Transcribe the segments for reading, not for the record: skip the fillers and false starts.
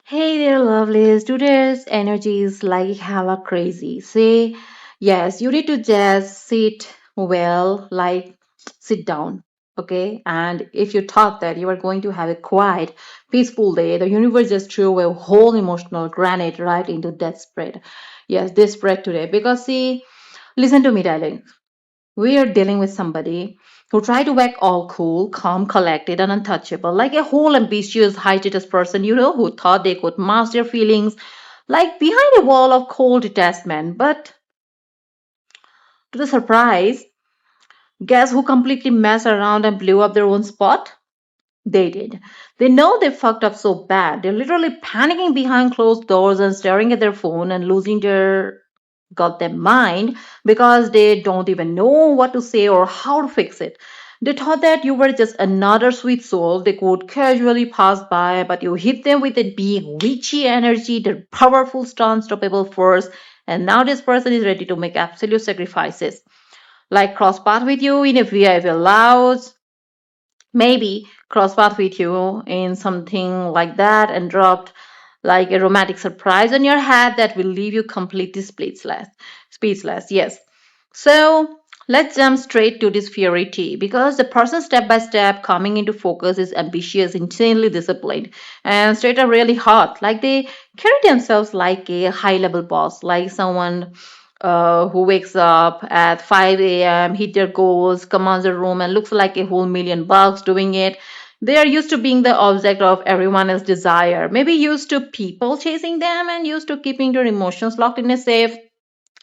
Hey there, lovelies. Today's energy is like hella crazy. Say, yes, you need to just sit well, like sit down, okay? And if you thought that you are going to have a quiet, peaceful day, the universe just threw a whole emotional granite right into that spread. Yes, this spread today. Because, see, listen to me, darling. We are dealing with somebody who tried to act all cool, calm, collected, and untouchable, like a whole ambitious, high status person, who thought they could master their feelings, like behind a wall of cold detachment. But to the surprise, guess who completely messed around and blew up their own spot? They did. They know they fucked up so bad. They're literally panicking behind closed doors and staring at their phone and losing their goddamn mind because they don't even know what to say or how to fix it. They thought that you were just another sweet soul they could casually pass by, but you hit them with a big, witchy energy, the powerful, unstoppable force, and now this person is ready to make absolute sacrifices. Like cross path with you in a VIP lounge, maybe cross path with you in something like that and dropped like a romantic surprise on your head that will leave you completely speechless. Yes. So let's jump straight to this fairy tea because the person step by step coming into focus is ambitious, insanely disciplined, and straight up really hot. Like they carry themselves like a high level boss, like someone who wakes up at 5 a.m., hit their goals, commands a room, and looks like a whole million bucks doing it. They are used to being the object of everyone else's desire, maybe used to people chasing them and used to keeping their emotions locked in a safe.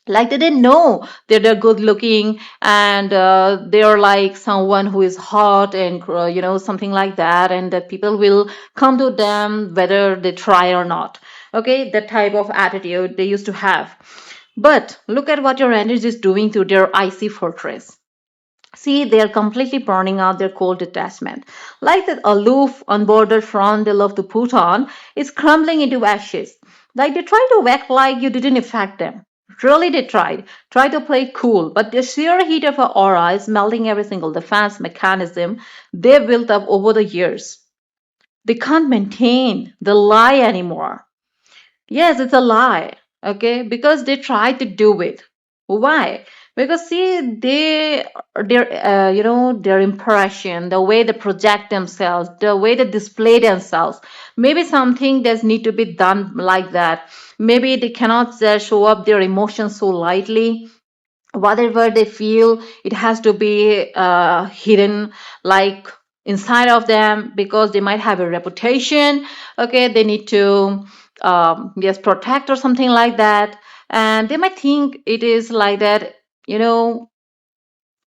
Like they didn't know that they're good looking and they're like someone who is hot and something like that, and that people will come to them whether they try or not. Okay, that type of attitude they used to have. But look at what your energy is doing to their icy fortress. See, they are completely burning out their cold detachment. Like that aloof, unbordered front they love to put on is crumbling into ashes. Like they try to act like you didn't affect them. Really, they tried. Try to play cool, but the sheer heat of her aura is melting every single defense mechanism they built up over the years. They can't maintain the lie anymore. Yes, it's a lie. Okay, because they try to do it. Why? Because see, their impression, the way they project themselves, the way they display themselves. Maybe something does need to be done like that. Maybe they cannot show up their emotions so lightly. Whatever they feel, it has to be hidden, like inside of them, because they might have a reputation. Okay, they need to yes, protect or something like that, and they might think it is like that. You know,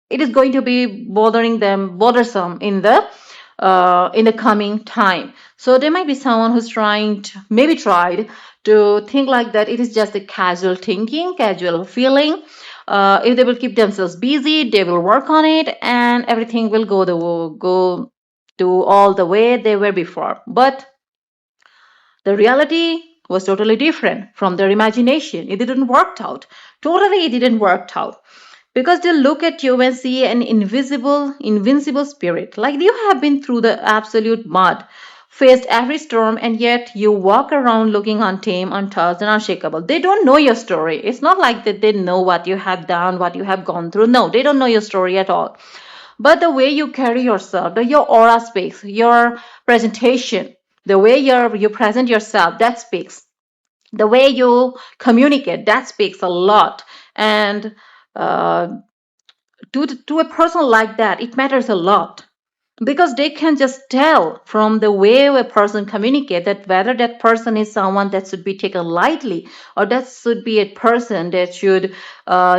it is going to be bothersome in the coming time. So there might be someone who's trying to maybe tried to think like that. It is just a casual thinking, casual feeling. If they will keep themselves busy, they will work on it, and everything will go to all the way they were before. But the reality was totally different from their imagination. It didn't work out. Totally, it didn't work out because they look at you and see an invincible spirit. Like you have been through the absolute mud, faced every storm, and yet you walk around looking untamed, untouched, and unshakable. They don't know your story. It's not like that they know what you have done, what you have gone through. No, they don't know your story at all. But the way you carry yourself, your aura speaks, your presentation, the way you present yourself, that speaks. The way you communicate, that speaks a lot. And uh, to a person like that, it matters a lot because they can just tell from the way a person communicates that whether that person is someone that should be taken lightly or that should be a person that should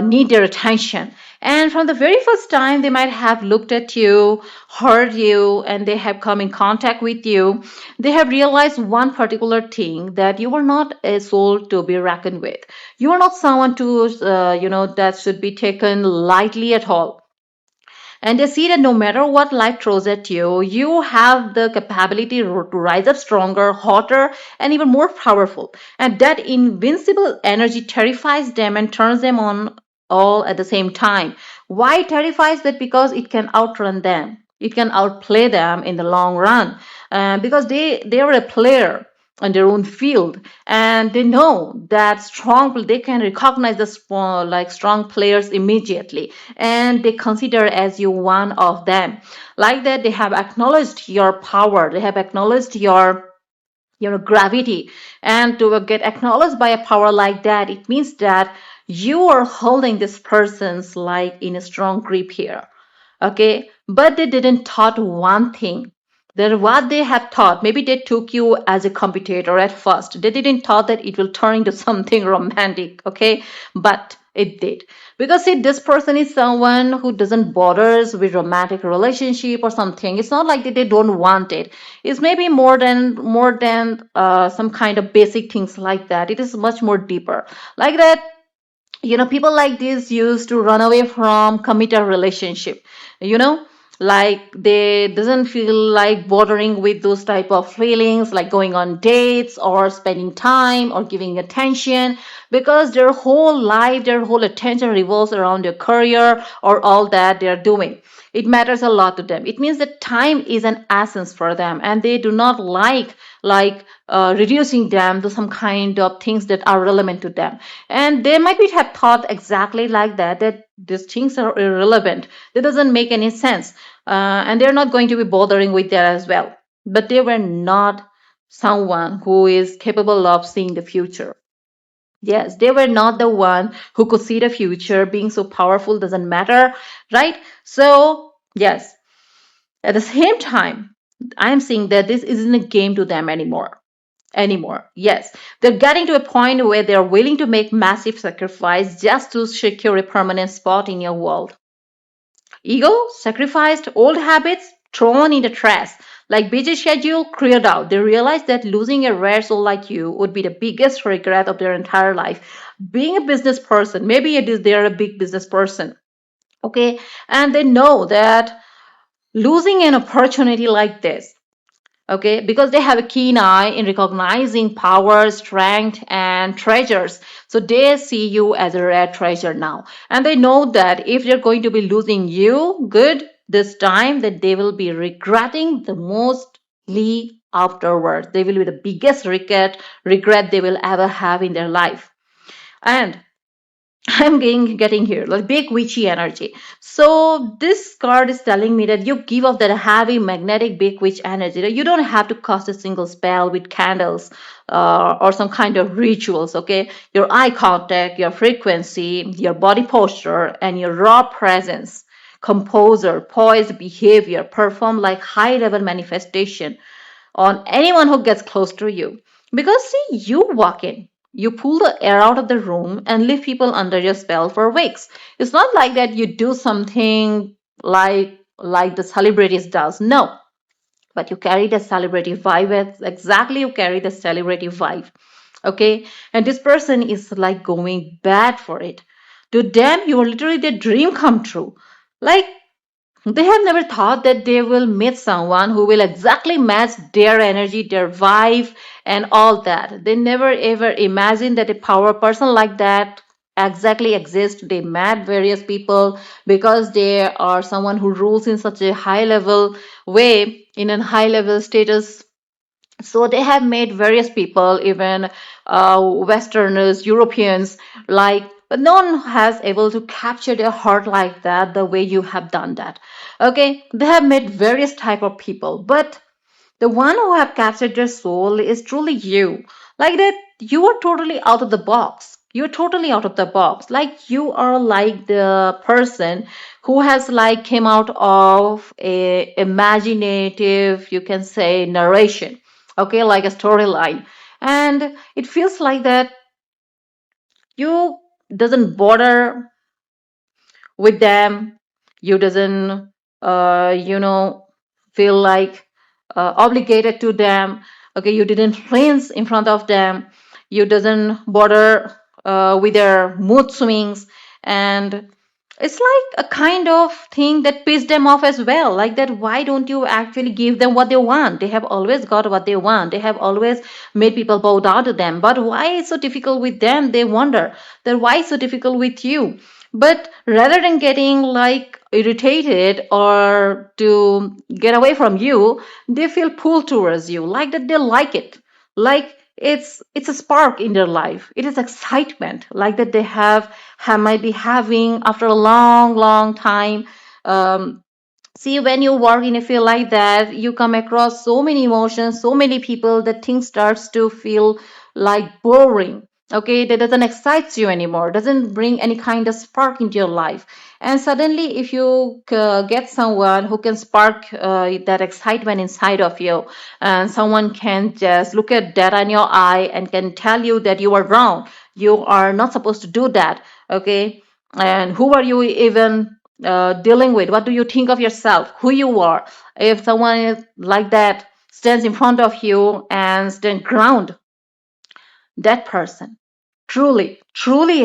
need their attention. And from the very first time they might have looked at you, heard you, and they have come in contact with you, they have realized one particular thing, that you are not a soul to be reckoned with. You are not someone to that should be taken lightly at all. And they see that no matter what life throws at you, you have the capability to rise up stronger, hotter, and even more powerful. And that invincible energy terrifies them and turns them on all at the same time. Why it terrifies that? Because it can outrun them. It can outplay them in the long run. Because they are a player. on their own field, and they know that they can recognize the strong players immediately, and they consider as you one of them. Like that, they have acknowledged your power, they have acknowledged your gravity. And to get acknowledged by a power like that, it means that you are holding this person's like in a strong grip here. Okay, but they didn't thought one thing, that what they have thought, maybe they took you as a competitor at first, they didn't thought that it will turn into something romantic. Okay, but it did, because see, this person is someone who doesn't bothers with romantic relationship or something. It's not like that they don't want it. It's maybe more than some kind of basic things like that. It is much more deeper. Like that, people like this used to run away from committed relationship, you know like they doesn't feel like bothering with those type of feelings, like going on dates or spending time or giving attention, because their whole life, their whole attention revolves around their career or all that they're doing. It matters a lot to them. It means that time is an essence for them, and they do not like reducing them to some kind of things that are relevant to them. And they might be have thought exactly like that these things are irrelevant, that doesn't make any sense, and they're not going to be bothering with that as well. But they were not someone who is capable of seeing the future. Yes, they were not the one who could see the future. Being so powerful doesn't matter, right? So yes, at the same time, I am seeing that this isn't a game to them anymore. Yes, they're getting to a point where they're willing to make massive sacrifice just to secure a permanent spot in your world. Ego sacrificed, old habits thrown in the trash, like busy schedule cleared out. They realized that losing a rare soul like you would be the biggest regret of their entire life. Being a business person, maybe it is they're a big business person, okay, and they know that losing an opportunity like this, okay, because they have a keen eye in recognizing power, strength, and treasures. So they see you as a rare treasure now, and they know that if they're going to be losing you good this time, that they will be regretting the mostly afterwards. They will be the biggest regret they will ever have in their life. And I'm getting here, like big witchy energy. So this card is telling me that you give off that heavy magnetic big witch energy. That you don't have to cast a single spell with candles or some kind of rituals. Okay, your eye contact, your frequency, your body posture, and your raw presence, composure, poised behavior perform like high level manifestation on anyone who gets close to you. Because see, you walk in, you pull the air out of the room and leave people under your spell for weeks. It's not like that you do something like the celebrities does. No, but you carry the celebrity vibe. Exactly, you carry the celebrity vibe. Okay, and this person is like going bad for it. To them, you are literally their dream come true. Like they have never thought that they will meet someone who will exactly match their energy, their vibe, and all that. They never ever imagined that a power person like that exactly exists. They met various people because they are someone who rules in such a high level way, in a high level status. So they have made various people, even westerners, Europeans, like, but no one has able to capture their heart like that, the way you have done that. Okay, they have met various type of people, but the one who have captured their soul is truly you. Like that, you are totally out of the box. You're totally out of the box. Like you are like the person who has like came out of a imaginative, you can say, narration. Okay, like a storyline. And it feels like that you doesn't bother with them. You doesn't feel like obligated to them. Okay, you didn't flinch in front of them. You doesn't bother with their mood swings. And it's like a kind of thing that pissed them off as well, like that why don't you actually give them what they want? They have always got what they want. They have always made people bow down to them, but why it's so difficult with them? They wonder that why it's so difficult with you. But rather than getting like irritated or to get away from you, they feel pulled towards you, like that they like it. like it's a spark in their life. It is excitement like that they might be having after a long time. um, See, when you work in a field like that, you come across so many emotions, so many people that things starts to feel like boring. Okay, that doesn't excite you anymore, doesn't bring any kind of spark into your life. And suddenly, if you get someone who can spark that excitement inside of you, and someone can just look at that in your eye and can tell you that you are wrong, you are not supposed to do that. Okay, and who are you even dealing with? What do you think of yourself? Who you are? If someone is like that stands in front of you and stand ground that person, truly,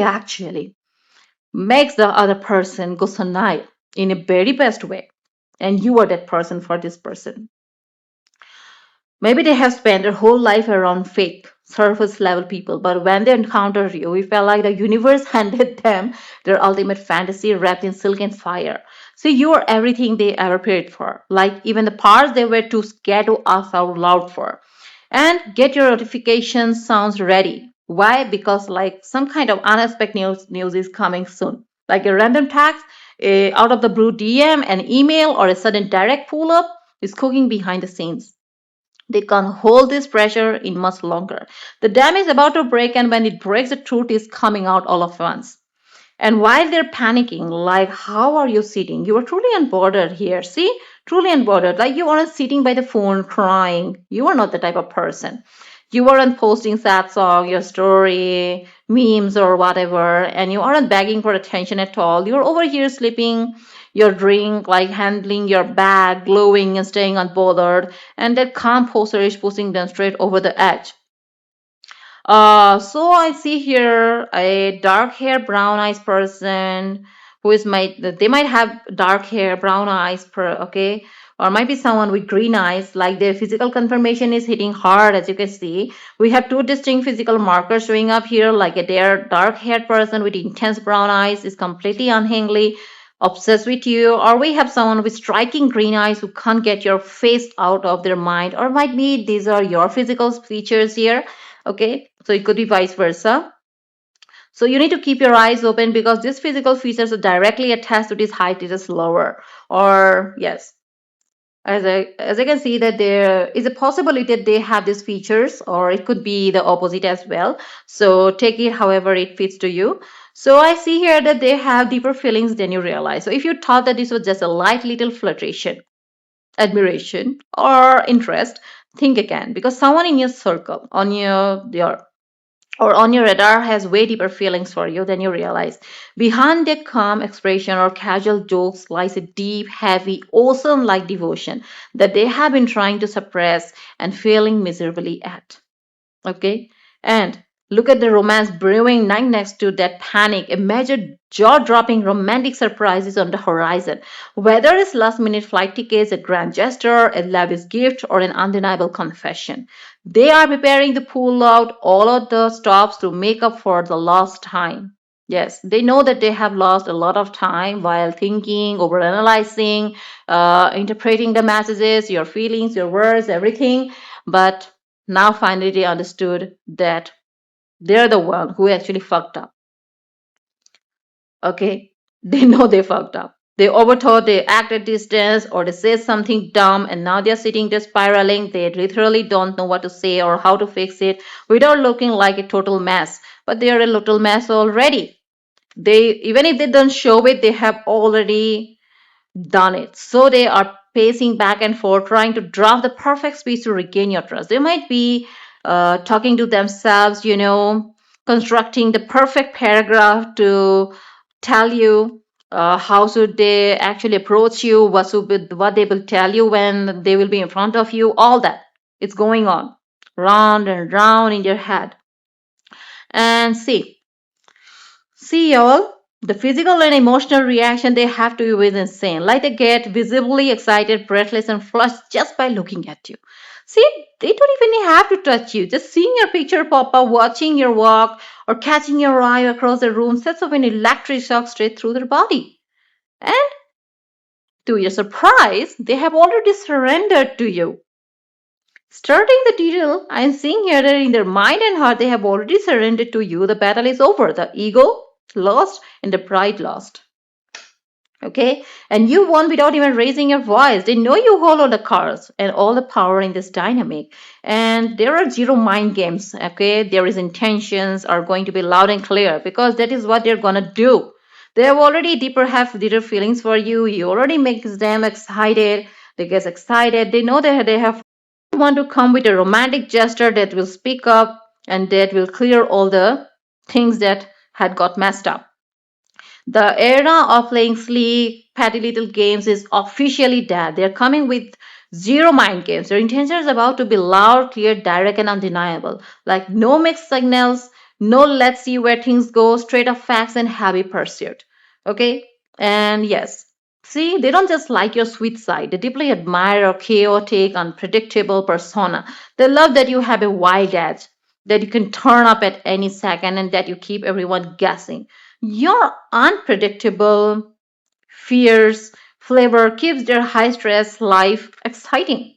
actually makes the other person go senile in a very best way, and you are that person for this person. Maybe they have spent their whole life around fake, surface level people, but when they encounter you, it felt like the universe handed them their ultimate fantasy wrapped in silk and fire. So you are everything they ever prayed for, like even the parts they were too scared to ask out loud for. And get your notification sounds ready. Why? Because like some kind of unexpected news is coming soon. Like a random text, a out of the blue DM, an email, or a sudden direct pull up is cooking behind the scenes. They can't hold this pressure in much longer. The dam is about to break, and when it breaks, the truth is coming out all at once. And while they're panicking, like, how are you sitting? You are truly unbothered here. See? Truly unbothered. Like, you aren't sitting by the phone crying. You are not the type of person. You aren't posting sad song, your story, memes, or whatever, and you aren't begging for attention at all. You're over here sleeping your drink, like handling your bag, glowing and staying unbothered, and that calm posture is pushing them straight over the edge. So I see here a dark hair, brown eyes person who is might they might have dark hair, brown eyes okay, or might be someone with green eyes. Like their physical confirmation is hitting hard, as you can see. We have two distinct physical markers showing up here. Like a their dark haired person with intense brown eyes is completely unhingly obsessed with you, or we have someone with striking green eyes who can't get your face out of their mind, or might be these are your physical features here. Okay, so it could be vice versa. So you need to keep your eyes open because these physical features are directly attached to this height it is lower. Or yes, as I can see that there is a possibility that they have these features, or it could be the opposite as well. So take it however it fits to you. So I see here that they have deeper feelings than you realize. So if you thought that this was just a light little flirtation, admiration, or interest, think again, because someone in your circle, on your or on your radar has way deeper feelings for you than you realize. Behind their calm expression or casual jokes lies a deep, heavy, ocean like devotion that they have been trying to suppress and failing miserably at. Okay? And look at the romance brewing right next to that panic. A major jaw dropping romantic surprise is on the horizon. Whether it's last minute flight tickets, a grand gesture, a lavish gift, or an undeniable confession, they are preparing to pull out all of the stops to make up for the lost time. Yes, they know that they have lost a lot of time while thinking, overanalyzing, interpreting the messages, your feelings, your words, everything. But now finally they understood that they're the one who actually fucked up. Okay? They know they fucked up. They overthought, they acted distance, or they said something dumb, and now they're sitting there spiraling. They literally don't know what to say or how to fix it without looking like a total mess. But they are a little mess already. They even if they don't show it, they have already done it. So they are pacing back and forth, trying to draft the perfect speech to regain your trust. They might be talking to themselves, constructing the perfect paragraph to tell you how should they actually approach you, what they will tell you when they will be in front of you. All that it's going on round and round in your head. And see, y'all, the physical and emotional reaction they have to you is insane. Like they get visibly excited, breathless, and flushed just by looking at you. See, they don't even have to touch you. Just seeing your picture pop up, watching your walk, or catching your eye across the room sets off an electric shock straight through their body. And to your surprise, they have already surrendered to you. Starting the detail, I am seeing here that in their mind and heart they have already surrendered to you. The battle is over. The ego lost and the pride lost. Okay, and you won without even raising your voice. They know you hold all the cards and all the power in this dynamic, and there are zero mind games. Okay, there is intentions are going to be loud and clear because that is what they're gonna do. They have already deeper have deeper feelings for you. You already makes them excited. They get excited. They know that they have want to come with a romantic gesture that will speak up and that will clear all the things that had got messed up. The era of playing sleek, petty little games is officially dead. They're coming with zero mind games. Their intention is about to be loud, clear, direct, and undeniable. Like no mixed signals, no let's see where things go, straight up facts and heavy pursuit. Okay? And yes, see, they don't just like your sweet side. They deeply admire your chaotic, unpredictable persona. They love that you have a wild edge, that you can turn up at any second, and that you keep everyone guessing. Your unpredictable, fierce flavor keeps their high stress life exciting.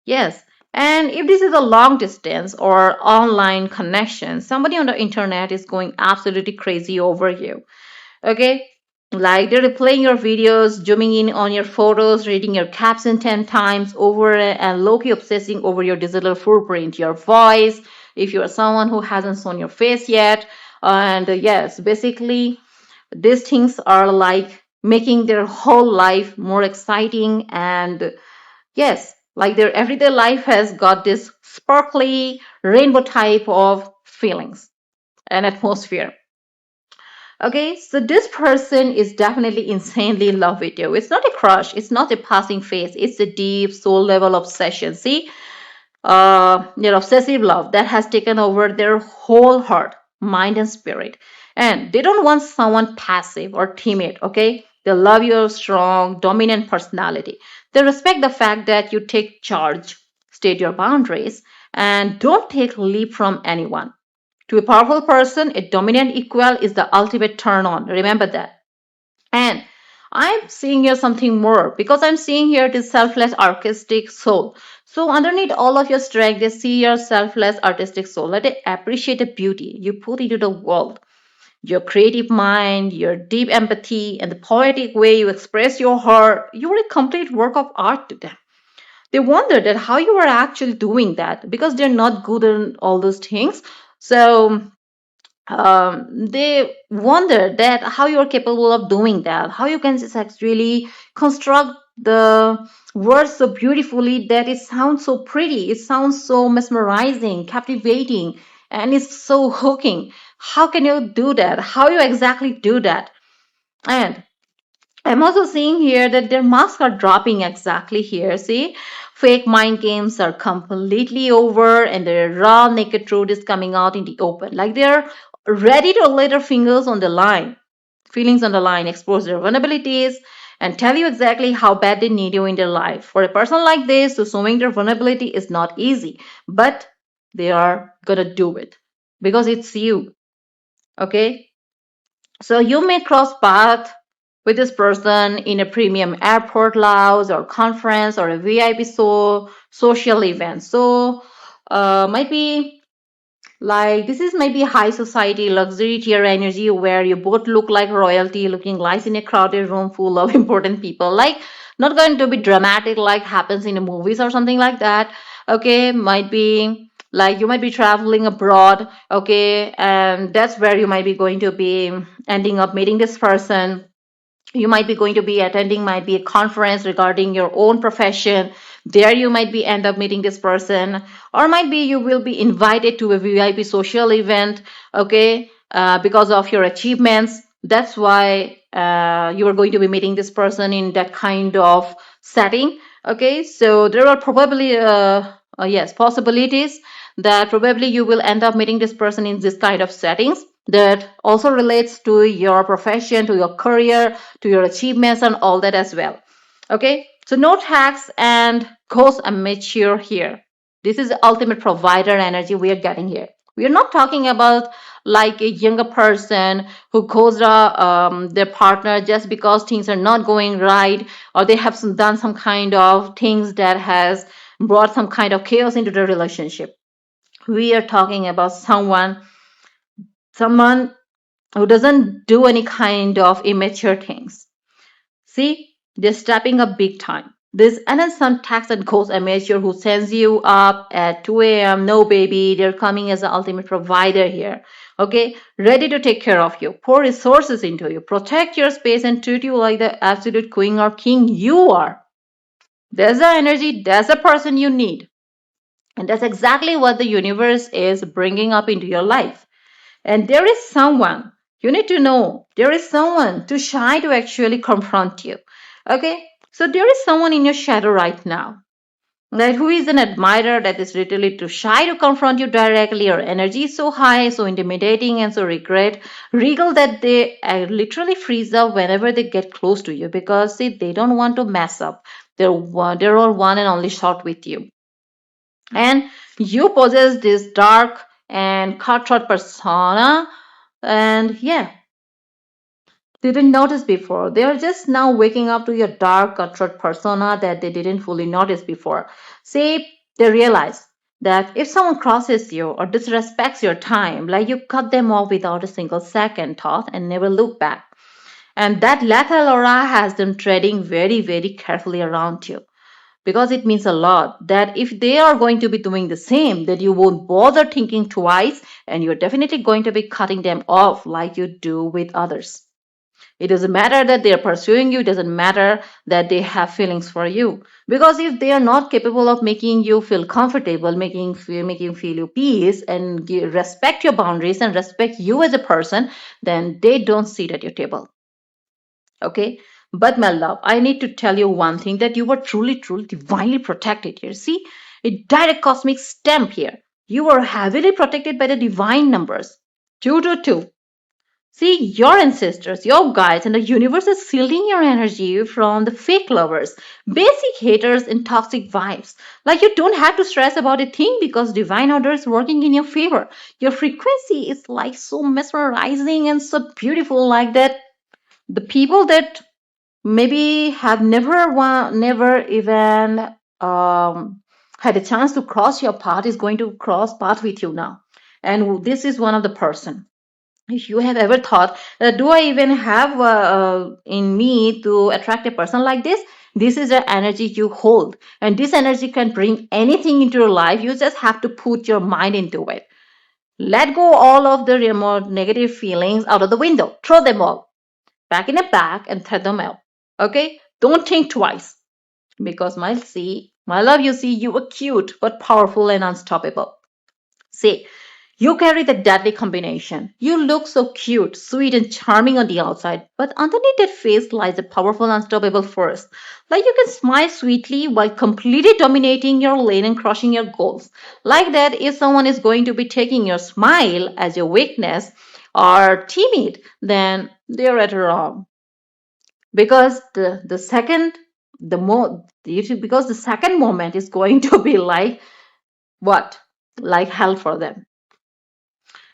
Yes. And if this is a long distance or online connection, somebody on the internet is going absolutely crazy over you. Okay, like they're replaying your videos, zooming in on your photos, reading your caption 10 times over, and low-key obsessing over your digital footprint, your voice, if you're someone who hasn't shown your face yet. And yes, basically these things are like making their whole life more exciting. And yes, like their everyday life has got this sparkly rainbow type of feelings and atmosphere. Okay, so this person is definitely insanely in love with you. It's not a crush, it's not a passing phase, it's a deep soul level obsession. See, their obsessive love that has taken over their whole heart, mind, and spirit. And they don't want someone passive or timid, okay? They love your strong, dominant personality. They respect the fact that you take charge, state your boundaries, and don't take leap from anyone. To a powerful person, a dominant equal is the ultimate turn on. Remember that. And I'm seeing here something more because I'm seeing here this selfless artistic soul. So underneath all of your strength, they see your selfless artistic soul. Let it appreciate the beauty you put into the world. Your creative mind, your deep empathy, and the poetic way you express your heart, you're a complete work of art to them. They wonder that how you are actually doing that because they're not good in all those things. So they wonder that how you're capable of doing that, how you can just actually construct the words so beautifully that it sounds so pretty, it sounds so mesmerizing, captivating, and it's so hooking. How can you do that? How you exactly do that? And I'm also seeing here that their masks are dropping exactly here. See, fake mind games are completely over and their raw naked truth is coming out in the open. Like they're ready to lay their fingers on the line, feelings on the line, expose their vulnerabilities, and tell you exactly how bad they need you in their life. For a person like this, to showing their vulnerability is not easy, but they are gonna do it because it's you. Okay, so you may cross paths with this person in a premium airport lounge or conference or a VIP social event. So might be like this is maybe high society luxury tier energy where you both look like royalty, looking nice in a crowded room full of important people. Like not going to be dramatic like happens in the movies or something like that. Okay, might be like you might be traveling abroad. Okay, and that's where you might be going to be ending up meeting this person. You might be going to be attending might be a conference regarding your own profession. There you might be end up meeting this person, or might be you will be invited to a VIP social event. Okay, because of your achievements, that's why you are going to be meeting this person in that kind of setting. Okay, so there are probably yes possibilities that probably you will end up meeting this person in this kind of settings that also relates to your profession, to your career, to your achievements, and all that as well. Okay, so no tax and cost amateur here. This is the ultimate provider energy we are getting here. We are not talking about like a younger person who goes their partner just because things are not going right or they have done some kind of things that has brought some kind of chaos into the relationship. We are talking about someone who doesn't do any kind of immature things. See, they're stepping up big time. There's another some tax and ghost amateur who sends you up at 2 a.m. No, baby, they're coming as the ultimate provider here. Okay, ready to take care of you, pour resources into you, protect your space, and treat you like the absolute queen or king you are. There's the energy, that's the person you need. And that's exactly what the universe is bringing up into your life. And there is someone, you need to know, there is someone too shy to actually confront you. Okay? So there is someone in your shadow right now. That who is an admirer that is literally too shy to confront you directly. Your energy is so high, so intimidating, and so regal that they literally freeze up whenever they get close to you because see, they don't want to mess up. They're all one and only shot with you. And you possess this dark and cutthroat persona, and yeah, they didn't notice before. They are just now waking up to your dark cutthroat persona that they didn't fully notice before. See, they realize that if someone crosses you or disrespects your time, like you cut them off without a single second thought and never look back. And that lethal aura has them treading very, very carefully around you because it means a lot that if they are going to be doing the same, that you won't bother thinking twice and you're definitely going to be cutting them off like you do with others. It doesn't matter that they are pursuing you, it doesn't matter that they have feelings for you. Because if they are not capable of making you feel comfortable, making you feel your peace and respect your boundaries and respect you as a person, then they don't sit at your table. Okay? But my love, I need to tell you one thing that you were truly, truly divinely protected here. See, a direct cosmic stamp here. You are heavily protected by the divine numbers 222. See, your ancestors, your guides, and the universe is shielding your energy from the fake lovers, basic haters, and toxic vibes. Like you don't have to stress about a thing because divine order is working in your favor. Your frequency is like so mesmerizing and so beautiful, like that. The people that maybe have never even had a chance to cross your path is going to cross path with you now, and this is one of the person. If you have ever thought, do I even have in me to attract a person like this is the energy you hold, and this energy can bring anything into your life. You just have to put your mind into it. Let go all of the remote negative feelings out of the window, throw them all back in the bag and throw them out. Okay, don't think twice because my love, you see, you are cute but powerful and unstoppable. See, you carry the deadly combination. You look so cute, sweet, and charming on the outside, but underneath that face lies a powerful, unstoppable force. Like you can smile sweetly while completely dominating your lane and crushing your goals. Like that, if someone is going to be taking your smile as your weakness or timid, then they're at wrong. Because the second the more because the second moment is going to be like what, like hell for them.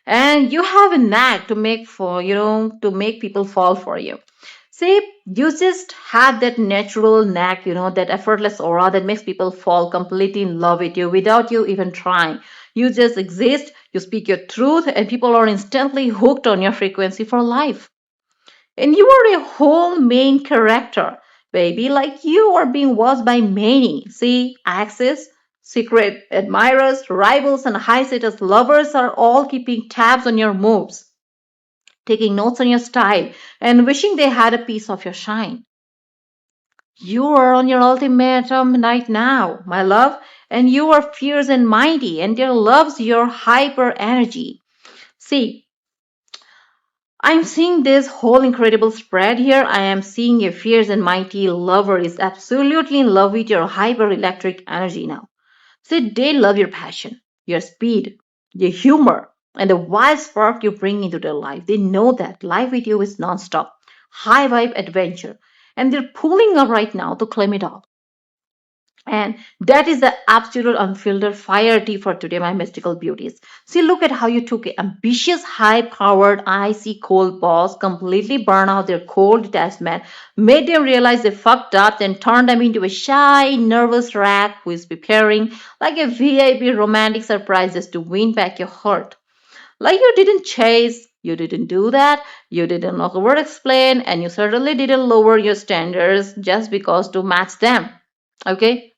And you have a knack to make for to make people fall for you. See, you just have that natural knack, that effortless aura that makes people fall completely in love with you without you even trying. You just exist, you speak your truth, and people are instantly hooked on your frequency for life. And you are a whole main character, baby. Like you are being watched by many. See, axes, secret admirers, rivals, and high status lovers are all keeping tabs on your moves, taking notes on your style, and wishing they had a piece of your shine. You are on your ultimatum night now, my love, and you are fierce and mighty, and their loves your hyper energy. See, I'm seeing this whole incredible spread here. I am seeing a fierce and mighty lover is absolutely in love with your hyper electric energy now. See, they love your passion, your speed, your humor, and the wild spark you bring into their life. They know that life with you is nonstop, high vibe adventure, and they're pulling up right now to claim it all. And that is the absolute unfiltered fire tea for today, my mystical beauties. See, look at how you took an ambitious, high powered, icy cold boss, completely burned out their cold detachment, made them realize they fucked up, then turned them into a shy, nervous rat who is preparing like a VIP romantic surprise just to win back your heart. Like you didn't chase, you didn't do that, you didn't over explain, and you certainly didn't lower your standards just because to match them. Okay,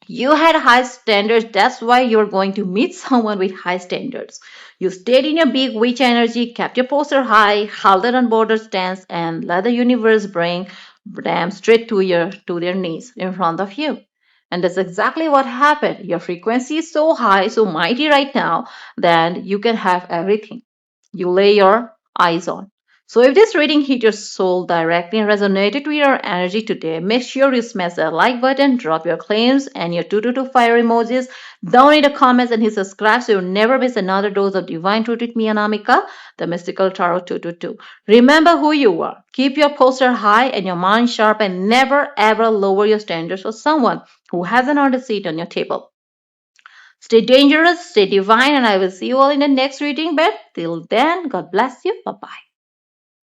you had high standards, that's why you're going to meet someone with high standards. You stayed in your big witch energy, kept your poster high, held an unbordered stance, and let the universe bring them straight to their knees in front of you. And that's exactly what happened. Your frequency is so high, so mighty right now, that you can have everything you lay your eyes on. So, if this reading hit your soul directly and resonated with your energy today, make sure you smash that like button, drop your claims and your 222 fire emojis down in the comments, and hit subscribe so you never miss another dose of divine truth with me, Anamika, the mystical tarot 222. Remember who you are. Keep your poster high and your mind sharp, and never ever lower your standards for someone who hasn't earned a seat on your table. Stay dangerous, stay divine, and I will see you all in the next reading. But till then, God bless you. Bye bye.